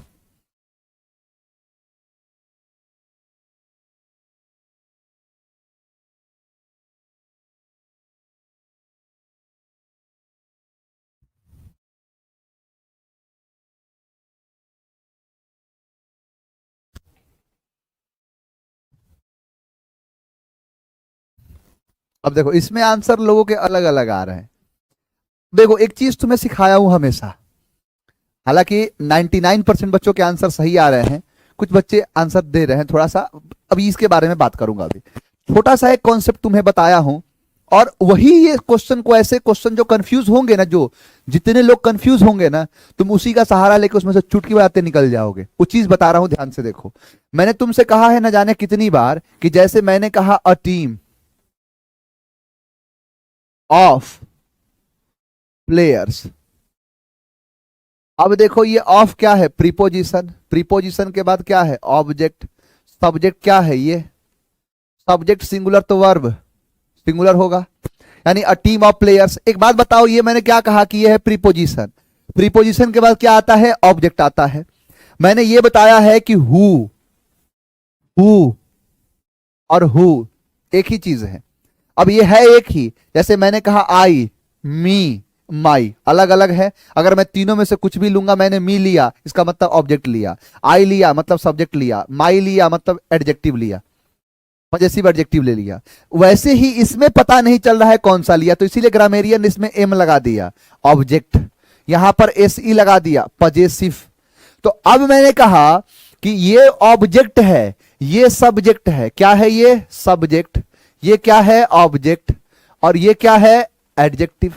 अब देखो, इसमें आंसर लोगों के अलग अलग आ रहे हैं। देखो, एक चीज तुम्हें सिखाया हूं हमेशा, हालांकि 99% बच्चों के आंसर सही आ रहे हैं, कुछ बच्चे आंसर दे रहे हैं थोड़ा सा। अभी इसके बारे में बात करूंगा। अभी छोटा सा एक कॉन्सेप्ट तुम्हें बताया हूं, और वही ये क्वेश्चन को, ऐसे क्वेश्चन जो कंफ्यूज होंगे ना, जो जितने लोग कंफ्यूज होंगे ना, तुम उसी का सहारा लेकर उसमें से चुटकी बजाते निकल जाओगे। वो चीज बता रहा हूं, ध्यान से देखो। मैंने तुमसे कहा है, ना जाने कितनी बार, कि जैसे मैंने कहा अ टीम ऑफ प्लेयर्स। अब देखो, ये ऑफ क्या है? प्रीपोजिशन। प्रीपोजिशन के बाद क्या है? ऑब्जेक्ट। सब्जेक्ट क्या है? ये सब्जेक्ट सिंगुलर तो वर्ब सिंगुलर होगा, यानी अ टीम ऑफ प्लेयर्स। एक बात बताओ, ये मैंने क्या कहा कि ये है प्रीपोजिशन। प्रीपोजिशन के बाद क्या आता है? ऑब्जेक्ट आता है। मैंने ये बताया है कि हु और हु एक ही चीज है। अब ये है एक ही, जैसे मैंने कहा आई, मी, माई, अलग अलग है। अगर मैं तीनों में से कुछ भी लूंगा, मैंने मी लिया, इसका मतलब ऑब्जेक्ट लिया, आई लिया मतलब सब्जेक्ट लिया, माई लिया मतलब एडजेक्टिव लिया, पजेसिव एडजेक्टिव ले लिया। वैसे ही इसमें पता नहीं चल रहा है कौन सा लिया, तो इसीलिए ग्रामेरियन इसमें एम लगा दिया, ऑब्जेक्ट। यहां पर एस ई लगा दिया, पजेसिव। तो अब मैंने कहा कि ये ऑब्जेक्ट है, ये सब्जेक्ट है। क्या है ये? सब्जेक्ट। ये क्या है? ऑब्जेक्ट। और ये क्या है? एडजेक्टिव।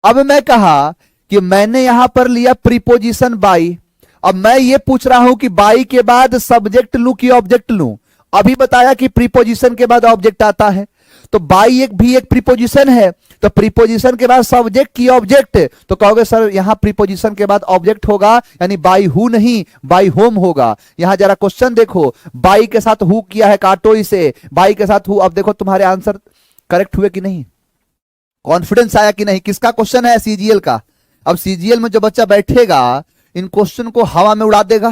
अब मैं कहा कि मैंने यहां पर लिया प्रीपोजिशन बाई। अब मैं ये पूछ रहा हूं कि बाई के बाद सब्जेक्ट लूं कि ऑब्जेक्ट लूं? अभी बताया कि प्रीपोजिशन के बाद ऑब्जेक्ट आता है, तो बाई एक भी एक प्रीपोजिशन है, तो प्रीपोजिशन के बाद सब्जेक्ट की ऑब्जेक्ट। तो कहोगे सर यहां प्रीपोजिशन के बाद ऑब्जेक्ट होगा, यानी बाई हु नहीं, बाई होम होगा। यहां जरा क्वेश्चन देखो, बाई के साथ हु किया है, काटो इसे, बाई के साथ हु। अब देखो तुम्हारे आंसर करेक्ट हुए कि नहीं? कॉन्फिडेंस आया कि नहीं? किसका क्वेश्चन है? सीजीएल का। अब सीजीएल में जो बच्चा बैठेगा इन क्वेश्चन को हवा में उड़ा देगा,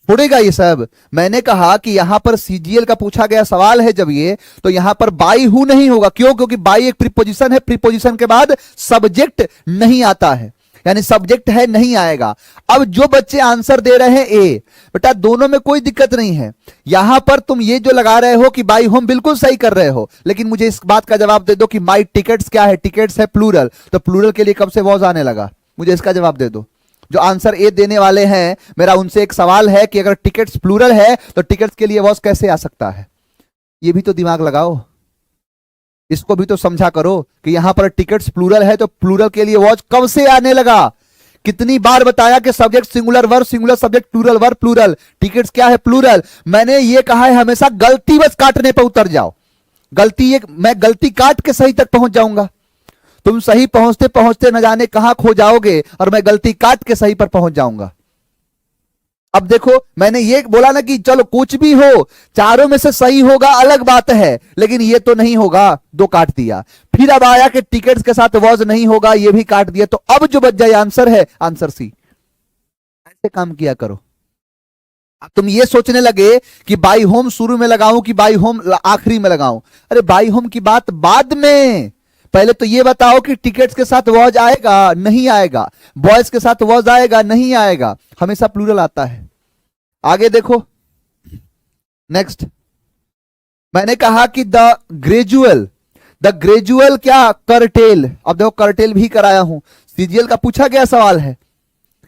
छोड़ेगा ये सब। मैंने कहा कि यहां पर सीजीएल का पूछा गया सवाल है जब ये, तो यहां पर बाई हु नहीं होगा। क्यों? क्योंकि बाई एक प्रीपोजिशन है, प्रीपोजिशन के बाद सब्जेक्ट नहीं आता है, यानी सब्जेक्ट है नहीं आएगा। अब जो बच्चे आंसर दे रहे हैं ए, बेटा दोनों में कोई दिक्कत नहीं है। यहां पर तुम ये जो लगा रहे हो कि बाई होम, बिल्कुल सही कर रहे हो, लेकिन मुझे इस बात का जवाब दे दो कि माई टिकट्स क्या है? टिकट्स है प्लूरल, तो प्लूरल के लिए कब से वॉज आने लगा? मुझे इसका जवाब दे दो। जो आंसर ए देने वाले हैं, मेरा उनसे एक सवाल है कि अगर टिकट्स प्लूरल है तो टिकट्स के लिए वॉज कैसे आ सकता है? ये भी तो दिमाग लगाओ, इसको भी तो समझा करो कि यहां पर टिकट्स प्लूरल है तो प्लूरल के लिए वॉज कब से आने लगा? कितनी बार बताया कि subject singular verb singular, subject plural verb plural, tickets क्या है? प्लूरल। मैंने ये कहा है हमेशा गलती बस काटने पर उतर जाओ। गलती एक, मैं गलती काट के सही तक पहुंच जाऊंगा, तुम सही पहुंचते पहुंचते न जाने कहां खो जाओगे, और मैं गलती काट के सही पर पहुंच जाऊंगा। अब देखो, मैंने ये बोला ना कि चलो कुछ भी हो, चारों में से सही होगा अलग बात है, लेकिन ये तो नहीं होगा, दो काट दिया। फिर अब आया कि टिकट्स के साथ वॉज नहीं होगा, ये भी काट दिया। तो अब जो बच जाए आंसर है आंसर सी। ऐसे काम किया करो। अब तुम ये सोचने लगे कि बाई होम शुरू में लगाऊं कि बाई होम आखिरी में लगाऊं। अरे बाई होम की बात बाद में, पहले तो ये बताओ कि टिकट्स के साथ वॉज आएगा नहीं आएगा, बॉयज के साथ वॉज आएगा नहीं आएगा, हमेशा प्लूरल आता है। आगे देखो नेक्स्ट, मैंने कहा कि द ग्रेजुअल क्या? करटेल। अब देखो करटेल भी कराया हूं, सीजीएल का पूछा गया सवाल है,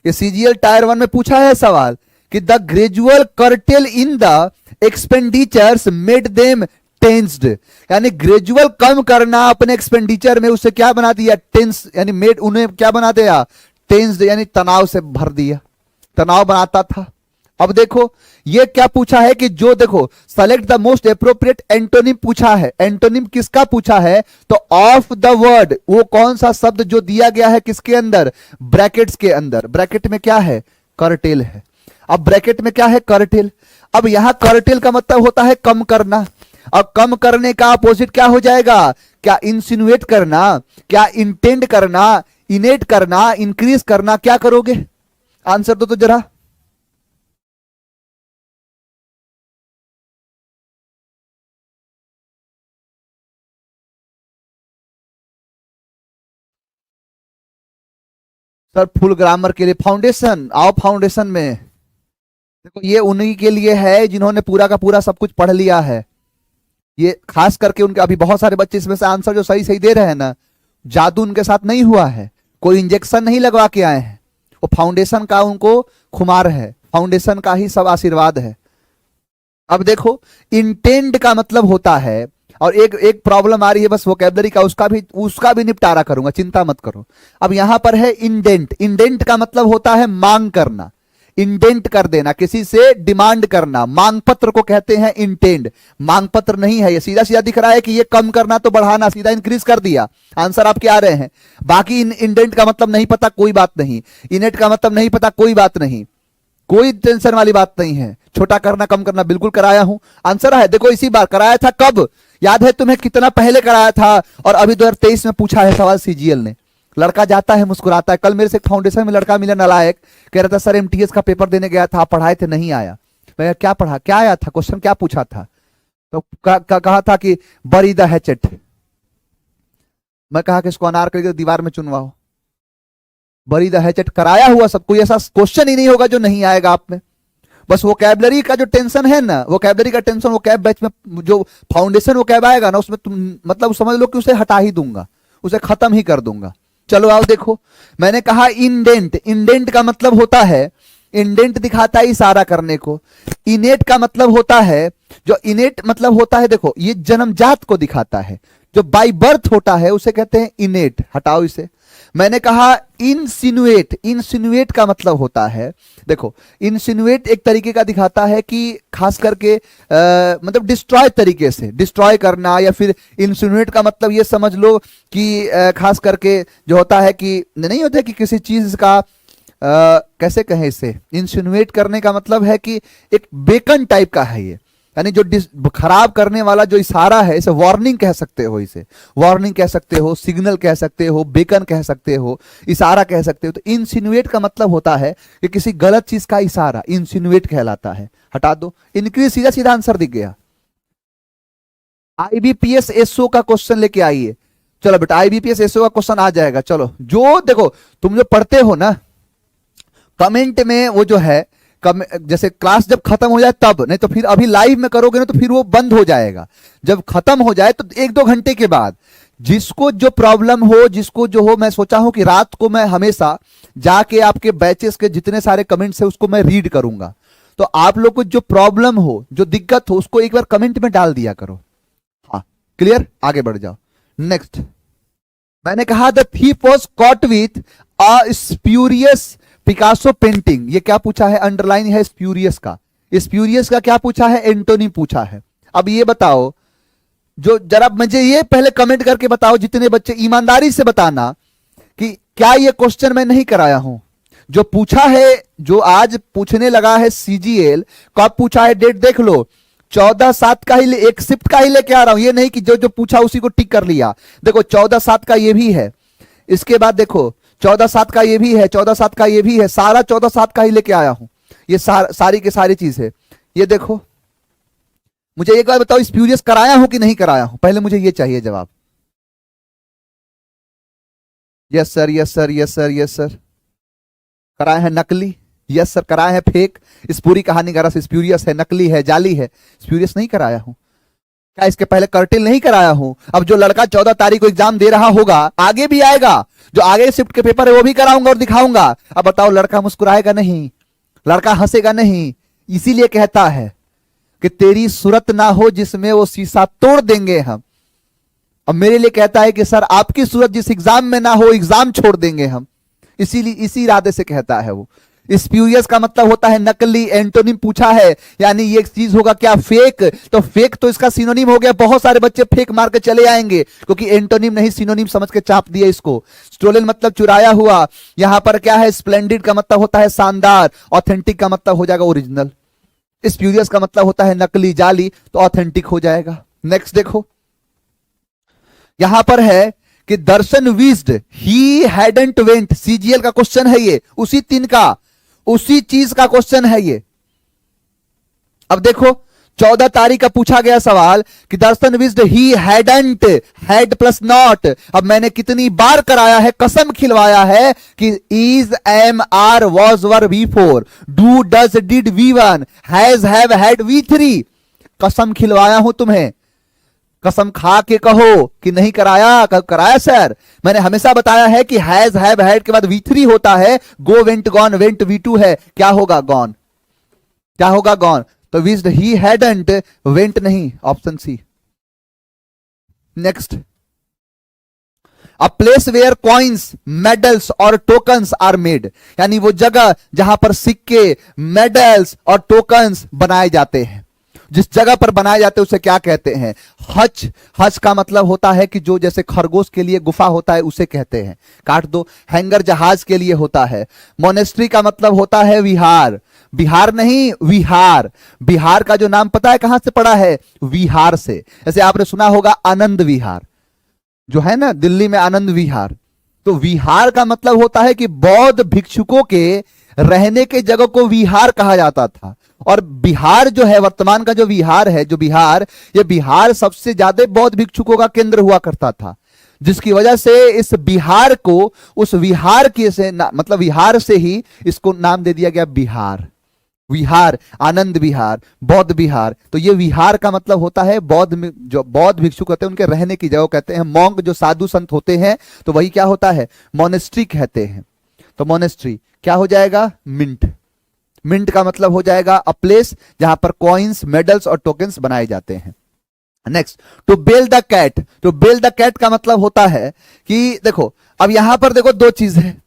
ये सीजीएल टायर 1 में पूछा है सवाल कि the gradual curtail in the expenditures made them tensed, यानी ग्रेजुअल कम करना अपने एक्सपेंडिचर में, उससे क्या बना दिया? टेंस, यानी मेड, उन्हें क्या बना दिया? टेंस्ड, यानी तनाव से भर दिया, तनाव बनाता था। अब देखो ये क्या पूछा है कि जो देखो select the most appropriate antonym पूछा है। एंटोनिम किसका पूछा है? तो ऑफ द वर्ड, वो कौन सा शब्द जो दिया गया है किसके अंदर? ब्रैकेट्स के अंदर। ब्रैकेट में क्या है? करटेल है। अब ब्रैकेट में क्या है? करटेल। अब यहां करटेल का मतलब होता है कम करना, और कम करने का अपोजिट क्या हो जाएगा? क्या इंसिनुएट करना, क्या इंटेंड करना, इनेट करना, इंक्रीज करना, क्या करोगे? आंसर दो तो जरा। सर फुल ग्रामर के लिए फाउंडेशन, आओ फाउंडेशन में। देखो ये उन्हीं के लिए है जिन्होंने पूरा का पूरा सब कुछ पढ़ लिया है। ये खास करके उनके, अभी बहुत सारे बच्चे इसमें से आंसर जो सही सही दे रहे हैं ना, जादू उनके साथ नहीं हुआ है, कोई इंजेक्शन नहीं लगवा के आए हैं, वो फाउंडेशन का उनको खुमार है, फाउंडेशन का ही सब आशीर्वाद है। अब देखो इंटेंड का मतलब होता है, और एक प्रॉब्लम आ रही है बस वोकैबुलरी का, उसका भी निपटारा करूंगा, चिंता मत करो। अब यहां पर है इंडेंट। इंडेंट का मतलब होता है मांग करना, इंडेंट कर देना, किसी से डिमांड करना, मांग पत्र को कहते हैं इंटेंड। मांग पत्र नहीं है ये, सीधा सीधा दिख रहा है कि ये कम करना तो बढ़ाना, सीधा इंक्रीज कर दिया। आंसर आपके आ रहे हैं। बाकी इंडेंट का मतलब नहीं पता, कोई बात नहीं। इनेट का मतलब नहीं पता, कोई बात नहीं, कोई टेंशन वाली बात नहीं है। छोटा करना कम करना बिल्कुल कराया हूं। आंसर है देखो, इसी बार कराया था। कब याद है तुम्हें? कितना पहले कराया था, और अभी 2023 में पूछा है सवाल सीजीएल ने। लड़का जाता है मुस्कुराता है। कल मेरे से फाउंडेशन में लड़का मिला नालायक, कह रहा था सर एमटीएस का पेपर देने गया था, आप पढ़ाए थे नहीं आया। मैं क्या पढ़ा, क्या आया था, क्वेश्चन क्या पूछा था? तो कहा था कि बरी द हैचेट। मैं कहा कि इसको अनार करके दीवार में चुनवाओ। बरी द हैचेट कराया हुआ सब, कोई ऐसा क्वेश्चन ही नहीं होगा जो नहीं आएगा आप में। बस वोकैबुलरी का जो टेंशन है ना, वोकैबुलरी का टेंशन वो कैब बैच में जो फाउंडेशन वो कैब आएगा ना, उसमें तुम मतलब समझ लो कि उसे हटा ही दूंगा, उसे खत्म ही कर दूंगा। चलो आओ देखो, मैंने कहा इंडेंट। इंडेंट का मतलब होता है, इंडेंट दिखाता है इशारा करने को। इनेट का मतलब होता है, जो इनेट मतलब होता है, देखो ये जन्मजात को दिखाता है, जो बाय बर्थ होता है उसे कहते हैं इनेट। हटाओ इसे। मैंने कहा इंसिनुएट। इंसिनुएट का मतलब होता है, देखो इंसिनुएट एक तरीके का दिखाता है कि खास करके मतलब डिस्ट्रॉय तरीके से, डिस्ट्रॉय करना, या फिर इंसिनुएट का मतलब ये समझ लो कि खास करके जो होता है कि नहीं होता है कि किसी चीज का कैसे कहें इसे, इंसिनुएट करने का मतलब है कि एक बेकन टाइप का है ये, यानी जो खराब करने वाला जो इशारा है, इसे वार्निंग कह सकते हो, इसे वार्निंग कह सकते हो, सिग्नल कह सकते हो, बेकन कह सकते हो, इशारा कह सकते हो। तो इंसिनुएट का मतलब होता है कि किसी गलत चीज का इशारा, इंसिनुएट कहलाता है। हटा दो, इनक्रीज, सीधा सीधा आंसर दिख गया। आईबीपीएस एसओ का क्वेश्चन लेके आइए। चलो बेटा, आईबीपीएस एसओ का क्वेश्चन आ जाएगा। चलो, जो देखो तुम जो पढ़ते हो ना, कमेंट में वो जो है, जैसे क्लास जब खत्म हो जाए तब, नहीं तो फिर अभी लाइव में करोगे ना तो फिर वो बंद हो जाएगा। जब खत्म हो जाए तो 1-2 घंटे के बाद जिसको जो प्रॉब्लम हो, जिसको जो हो, मैं सोचा हूं कि रात को मैं हमेशा जाके आपके बैचेस के जितने सारे कमेंट्स है उसको मैं रीड करूंगा। तो आप लोग को जो प्रॉब्लम हो, जो दिक्कत हो, उसको एक बार कमेंट में डाल दिया करो। हाँ, क्लियर, आगे बढ़ जाओ। नेक्स्ट, मैंने कहा the thief was caught with a spurious Picasso painting. ये क्या पूछा है, अंडरलाइन है स्प्यूरियस का। स्प्यूरियस का क्या पूछा है, एंटोनिम पूछा है। अब ये बताओ, जो जरा मुझे ये पहले कमेंट करके बताओ, जितने बच्चे, ईमानदारी से बताना कि क्या ये क्वेश्चन मैं नहीं कराया हूं। जो पूछा है, जो आज पूछने लगा है सीजीएल, कब पूछा है, डेट देख लो, 14/7 का ही, एक शिफ्ट का ही लेके आ रहा हूं। ये नहीं कि जो जो पूछा उसी को टिक कर लिया। देखो 14/7 का ये भी है, इसके बाद देखो 14/7 का ये भी है, 14/7 का ये भी है, सारा 14/7 का ही लेके आया हूं। ये सारी की सारी चीज है। ये देखो, मुझे एक बार बताओ, स्प्यूरियस कराया हूं कि नहीं कराया हूं, पहले मुझे ये चाहिए जवाब। Yes sir, yes sir, yes sir, yes sir. कराया है नकली, यस सर। कराया है फेक। इस पूरी कहानी का रस स्प्यूरियस है, नकली है, जाली है। स्प्यूरियस नहीं कराया हूं। क्या इसके पहले कर्टेल नहीं कराया हूं? अब जो लड़का 14 तारीख को एग्जाम दे रहा होगा, आगे भी आएगा, जो आगे शिफ्ट के पेपर है वो भी कराऊंगा और दिखाऊंगा। अब बताओ, लड़का मुस्कुराएगा नहीं, लड़का हंसेगा नहीं। इसीलिए कहता है कि तेरी सूरत ना हो जिसमें वो शीशा तोड़ देंगे हम। अब मेरे लिए कहता है कि सर आपकी सूरत जिस एग्जाम में ना हो, एग्जाम छोड़ देंगे हम। इसीलिए इसी इरादे से कहता है वो। स्प्यूरियस का मतलब होता है नकली। एंटोनिम पूछा है, यानी ये चीज होगा क्या, फेक। तो फेक तो इसका सिनोनिम हो गया। बहुत सारे बच्चे फेक मार के चले आएंगे क्योंकि एंटोनिम नहीं सिनोनिम समझ के चाप दिया इसको। स्टोलन मतलब चुराया हुआ। यहां पर क्या है, स्प्लेंडिड का मतलब होता है शानदार। ऑथेंटिक का मतलब हो जाएगा ओरिजिनल। स्प्यूरियस का मतलब होता है नकली, जाली, तो ऑथेंटिक हो जाएगा। नेक्स्ट देखो, यहां पर है कि दर्शन विज्ड ही हैडंट वेंट। सीजीएल का क्वेश्चन है ये, उसी 3 का, उसी चीज का क्वेश्चन है ये। अब देखो 14 तारीख का पूछा गया सवाल कि दर्शन विज्ड he hadn't, had plus not. अब मैंने कितनी बार कराया है, कसम खिलवाया है कि is, am, are, was, were, V4, do, does, did, V1, has, have, had, V3। कसम खिलवाया हूं तुम्हें, कसम खा के कहो कि नहीं कराया। कब कराया सर? मैंने हमेशा बताया है कि हैज, हैव, हैड के बाद V3 होता है। गो, वेंट, गॉन, वेंट V2 है। क्या होगा, गॉन। क्या होगा, गॉन। तो विज्ड ही हैडंट, वेंट नहीं, option C. Next, a place where coins, medals और टोकन्स आर मेड। यानी वो जगह जहां पर सिक्के, मेडल्स और टोकन्स बनाए जाते हैं। जिस जगह पर बनाए जाते हैं उसे क्या कहते हैं, हज। हज का मतलब होता है कि जो जैसे खरगोश के लिए गुफा होता है उसे कहते हैं। काट दो। हैंगर जहाज के लिए होता है। मोनेस्ट्री का मतलब होता है विहार। बिहार नहीं, विहार। बिहार का जो नाम पता है कहां से पड़ा है, विहार से। जैसे आपने सुना होगा आनंद विहार, जो है ना दिल्ली में आनंद विहार। तो विहार का मतलब होता है कि बौद्ध भिक्षुकों के रहने के जगह को विहार कहा जाता था। और बिहार जो है, वर्तमान का जो बिहार है, जो बिहार, ये बिहार सबसे ज्यादा बौद्ध भिक्षुकों का केंद्र हुआ करता था। जिसकी वजह से इस बिहार को, उस विहार के से मतलब विहार से ही इसको नाम दे दिया गया बिहार। विहार, आनंद विहार, बौद्ध विहार। तो ये विहार का मतलब होता है बौद्ध, जो बौद्ध भिक्षुक होते हैं उनके रहने की जगह कहते हैं। मॉन्क जो साधु संत होते हैं तो वही क्या होता है, मोनेस्ट्री कहते हैं। तो मोनेस्ट्री क्या हो जाएगा, मिंट। मिंट का मतलब हो जाएगा अ प्लेस जहां पर कॉइन्स, मेडल्स और टोकन्स बनाए जाते हैं। Next, to bell the cat. To bell the cat का मतलब होता है कि देखो, अब यहां पर देखो 2 चीज है।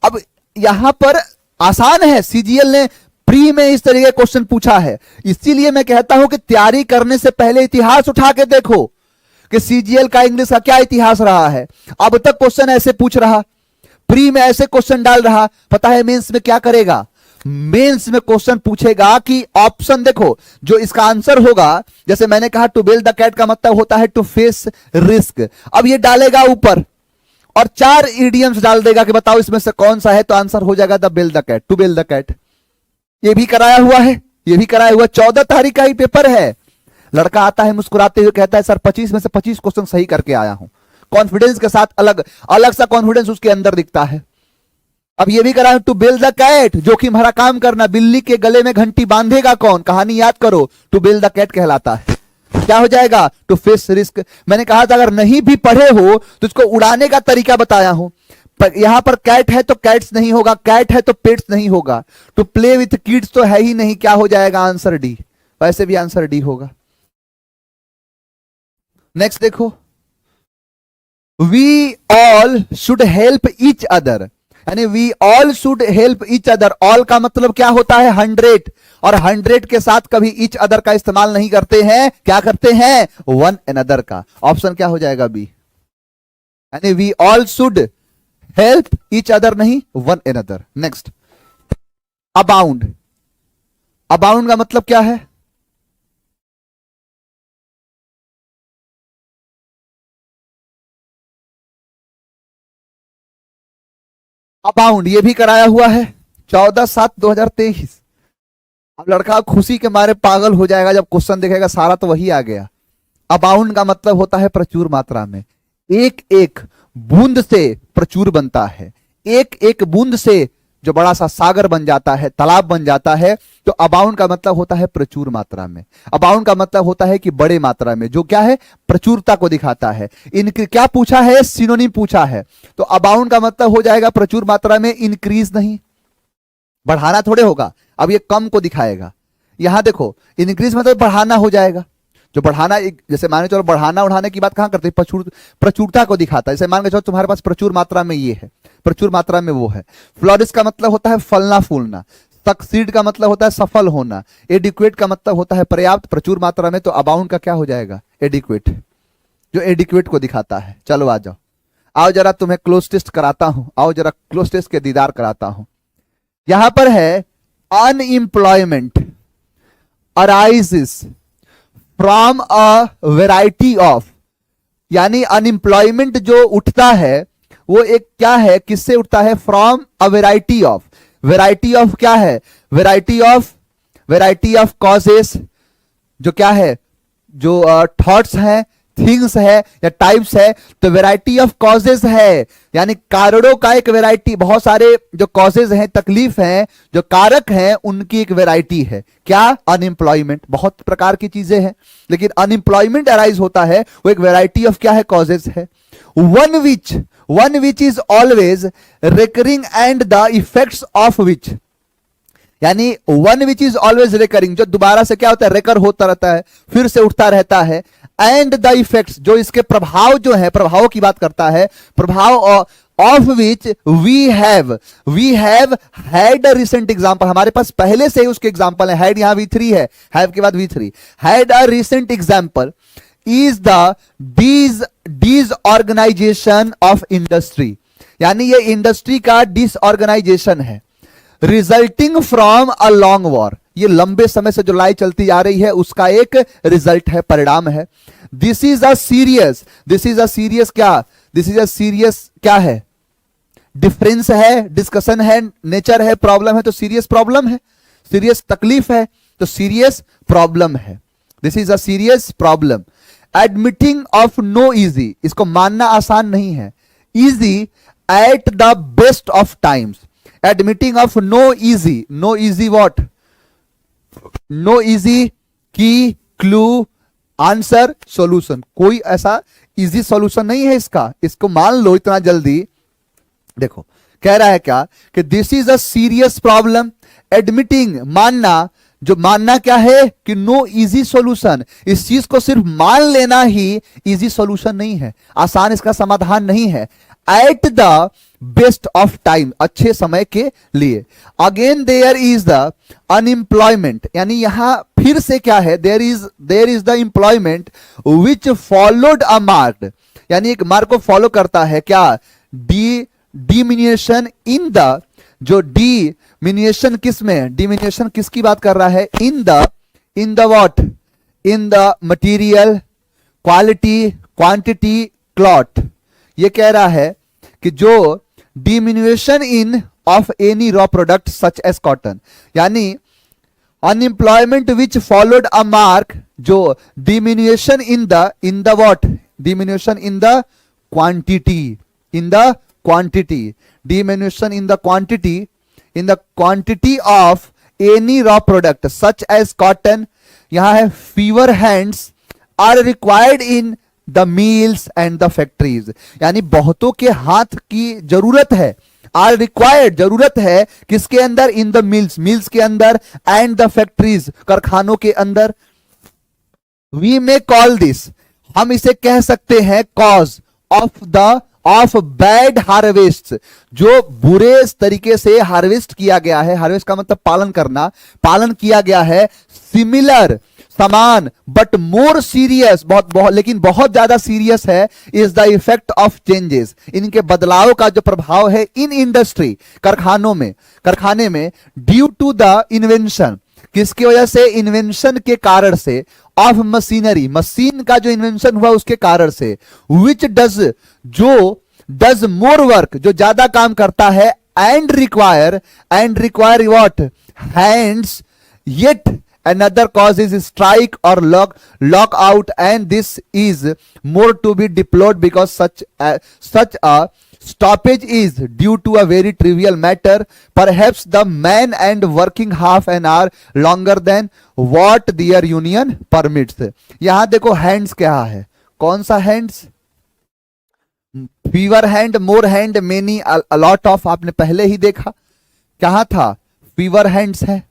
अब यहां पर आसान है, सीजीएल ने प्री में इस तरीके का क्वेश्चन पूछा है। इसीलिए मैं कहता हूं कि तैयारी करने से पहले इतिहास उठा के देखो कि सीजीएल का इंग्लिश का क्या इतिहास रहा है। अब तक क्वेश्चन ऐसे पूछ रहा, प्री में ऐसे क्वेश्चन डाल रहा, पता है मेंस में क्या करेगा, मेंस में क्वेश्चन पूछेगा कि ऑप्शन देखो, जो इसका आंसर होगा, जैसे मैंने कहा टू बिल्ड द कैट का मतलब होता है टू फेस रिस्क। अब ये डालेगा ऊपर और 4 इडियम्स डाल देगा कि बताओ इसमें से कौन सा है, तो आंसर हो जाएगा the build the cat, to build the cat. ये भी कराया हुआ है, ये भी कराया हुआ। 14 तारीख का ही पेपर है। लड़का आता है मुस्कुराते हुए, कहता है सर 25 में से 25 क्वेश्चन सही करके आया हूं। कॉन्फिडेंस के साथ, अलग अलग सा कॉन्फिडेंस उसके अंदर दिखता है। अब ये भी करा टू बिल्ड द कैट, जोखिम भरा काम करना। बिल्ली के गले में घंटी बांधेगा कौन, कहानी याद करो, टू बिल्ड द कैट कहलाता है। क्या हो जाएगा, टू फेस रिस्क। मैंने कहा था अगर नहीं भी पढ़े हो तो इसको उड़ाने का तरीका बताया हूं। पर यहां पर कैट है तो कैट्स नहीं होगा, कैट है तो पेट्स नहीं होगा, टू प्ले विथ किड्स तो है ही नहीं। क्या हो जाएगा, आंसर डी। वैसे भी आंसर डी होगा। नेक्स्ट देखो, we all should help each other, यानी we all should help each other. All का मतलब क्या होता है, 100, और 100 के साथ कभी ईच अदर का इस्तेमाल नहीं करते हैं। क्या करते हैं, वन अनदर का। ऑप्शन क्या हो जाएगा, बी। यानी we all should help each other, नहीं one another. Next, abound. Abound का मतलब क्या है, अबाउंड। ये भी कराया हुआ है 14/7/2023। अब लड़का खुशी के मारे पागल हो जाएगा जब क्वेश्चन देखेगा, सारा तो वही आ गया। अबाउंड का मतलब होता है प्रचुर मात्रा में। एक एक बूंद से प्रचुर बनता है, एक एक बूंद से जो बड़ा सा सागर बन जाता है, तालाब बन जाता है। तो अबाउंड का मतलब होता है प्रचुर मात्रा में। अबाउंड का मतलब होता है कि बड़े मात्रा में, जो क्या है, प्रचुरता को दिखाता है। इनके क्या पूछा है, सिनोनिम पूछा है। तो अबाउंड का मतलब हो जाएगा प्रचुर मात्रा में, इंक्रीज नहीं, बढ़ाना थोड़े होगा। अब ये कम को दिखाएगा। यहां देखो, इंक्रीज मतलब बढ़ाना हो जाएगा। जो बढ़ाना, जैसे मान के चलो बढ़ाना उड़ाने की बात कहां करते हैं, प्रचुरता को दिखाता है। जैसे मान के चलो तुम्हारे पास प्रचुर मात्रा में ये है, प्रचुर मात्रा में वो है। फ्लोरिश का मतलब होता है फलना फूलना। सक्सीड का मतलब होता है सफल होना। एडिक्वेट का मतलब होता है पर्याप्त, प्रचुर मात्रा में। तो अबाउंड का क्या हो जाएगा, एडिक्वेट, जो एडिक्वेट को दिखाता है। चलो आ जाओ, आओ जरा तुम्हें क्लोज टेस्ट कराता हूं, आओ जरा क्लोज टेस्ट के दीदार कराता हूं। यहां पर है unemployment arises from a variety of, यानी अनएम्प्लॉयमेंट जो उठता है वो एक क्या है, किससे उठता है, from a variety of. Variety of क्या है, वेराइटी ऑफ कॉजेस, जो क्या है, जो थॉट्स हैं, थिंग्स है या टाइप्स है। तो वेराइटी ऑफ कॉजेज है, यानी कारणों का एक वेराइटी। बहुत सारे जो कॉजेज हैं, तकलीफ हैं, जो कारक हैं, उनकी एक वेराइटी है। क्या, अनएम्प्लॉयमेंट। बहुत प्रकार की चीजें हैं, लेकिन अनएम्प्लॉयमेंट अराइज होता है वो एक वेराइटी ऑफ क्या है, कॉजेज है। One which is always recurring and the effects of which, यानी one which is always recurring, जो दोबारा से क्या होता है, रेकर होता रहता है, फिर से उठता रहता है। एंड द इफेक्ट्स, जो इसके प्रभाव जो है, प्रभाव की बात करता है, प्रभाव of which we have had a recent example. हमारे पास पहले से ही उसके एग्जांपल है। हैड यहां V3 है, हैव के बाद V3। Had a recent example is the disorganisation of industry, यानी ये इंडस्ट्री का डिसऑर्गेनाइजेशन है। Resulting from a long war, ये लंबे समय से जो लड़ाई चलती आ रही है उसका एक रिजल्ट है, परिणाम है। दिस इज अ सीरियस क्या है, डिफरेंस है, डिस्कशन है, नेचर है, प्रॉब्लम है। तो सीरियस प्रॉब्लम है, सीरियस तकलीफ है, तो सीरियस प्रॉब्लम है। This is a serious problem. Admitting of no easy, इसको मानना आसान नहीं है। Easy at the best of times, admitting of no easy what, no easy की, क्लू, आंसर, सॉल्यूशन। कोई ऐसा इजी सॉल्यूशन नहीं है इसको मान लो इतना जल्दी। देखो कह रहा है क्या कि this is a serious problem. Admitting, मानना, जो मानना क्या है कि नो इजी सॉल्यूशन। इस चीज को सिर्फ मान लेना ही इजी सॉल्यूशन नहीं है, आसान इसका समाधान नहीं है। At the best of time, अच्छे समय के लिए। Again there is the unemployment, यानी यहां फिर से क्या है, there is the employment which followed a mark, यानी एक मार्क को फॉलो करता है। क्या, डिमिनिएशन इन द, जो डिमिन्यूएशन किस में, डिमिन्यूएशन किसकी बात कर रहा है, in the what, in the material, quality, quantity, cloth. ये कह रहा है कि जो diminution in of any raw product such as cotton, यानी unemployment which followed a mark, जो diminution in the what, diminution in the quantity, in the quantity, diminution in the quantity of any raw product such as cotton. यहां है fewer hands are required in the mills and the factories, यानी बहुतों के हाथ की जरूरत है, are required जरूरत है किसके अंदर, इन द मिल्स, मिल्स के अंदर, एंड द फैक्ट्रीज कारखानों के अंदर। वी मे कॉल दिस, हम इसे कह सकते हैं कॉज ऑफ बैड हार्वेस्ट, जो बुरे तरीके से हार्वेस्ट किया गया है, हार्वेस्ट का मतलब पालन करना, पालन किया गया है, सिमिलर समान बट मोर सीरियस, लेकिन बहुत ज्यादा सीरियस है, is the effect of changes, इनके बदलाव का जो प्रभाव है इन इंडस्ट्री, कारखाने में ड्यू टू द इन्वेंशन, किसकी वजह से, इन्वेंशन के कारण से, ऑफ मशीनरी, मशीन का जो इन्वेंशन हुआ उसके कारण से, विच डज मोर वर्क, जो ज्यादा काम करता है, and require what, hands, yet another cause is strike or lock out, and this is more to be deplored because such a stoppage is due to a very trivial matter, perhaps the man and working half an hour longer than what their union permits। यहां देखो hands क्या है, कौन सा hands, fever hand, more hand, many, a lot of, आपने पहले ही देखा कहां था, फीवर हैंड्स है,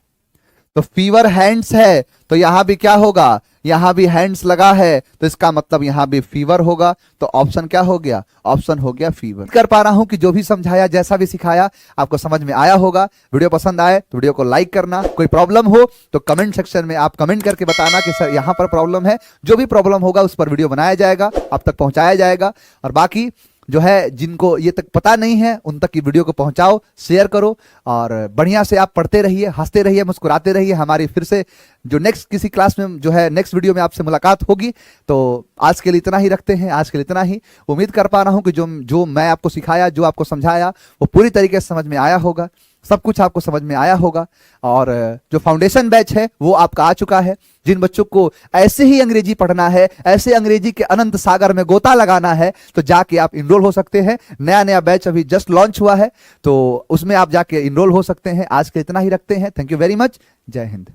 तो फीवर हैंड्स है तो यहां भी क्या होगा, यहां भी हैंड्स लगा है तो इसका मतलब यहां भी फीवर होगा, तो ऑप्शन क्या हो गया, ऑप्शन हो गया फीवर। कर पा रहा हूं कि जो भी समझाया, जैसा भी सिखाया आपको समझ में आया होगा। वीडियो पसंद आए तो वीडियो को लाइक करना, कोई प्रॉब्लम हो तो कमेंट सेक्शन में आप कमेंट करके बताना कि सर यहां पर प्रॉब्लम है, जो भी प्रॉब्लम होगा उस पर वीडियो बनाया जाएगा, आप तक पहुंचाया जाएगा। और बाकी जो है जिनको ये तक पता नहीं है उन तक की वीडियो को पहुंचाओ, शेयर करो, और बढ़िया से आप पढ़ते रहिए, हंसते रहिए, मुस्कुराते रहिए। हमारी फिर से जो नेक्स्ट किसी क्लास में जो है नेक्स्ट वीडियो में आपसे मुलाकात होगी। तो आज के लिए इतना ही रखते हैं, आज के लिए इतना ही। उम्मीद कर पा रहा हूं कि जो मैं आपको सिखाया, जो आपको समझाया वो पूरी तरीके से समझ में आया होगा, सब कुछ आपको समझ में आया होगा। और जो फाउंडेशन बैच है वो आपका आ चुका है। जिन बच्चों को ऐसे ही अंग्रेजी पढ़ना है, ऐसे अंग्रेजी के अनंत सागर में गोता लगाना है, तो जाके आप इनरोल हो सकते हैं। नया बैच अभी जस्ट लॉन्च हुआ है, तो उसमें आप जाके इनरोल हो सकते हैं। आज के इतना ही रखते हैं। Thank you very much. जय हिंद।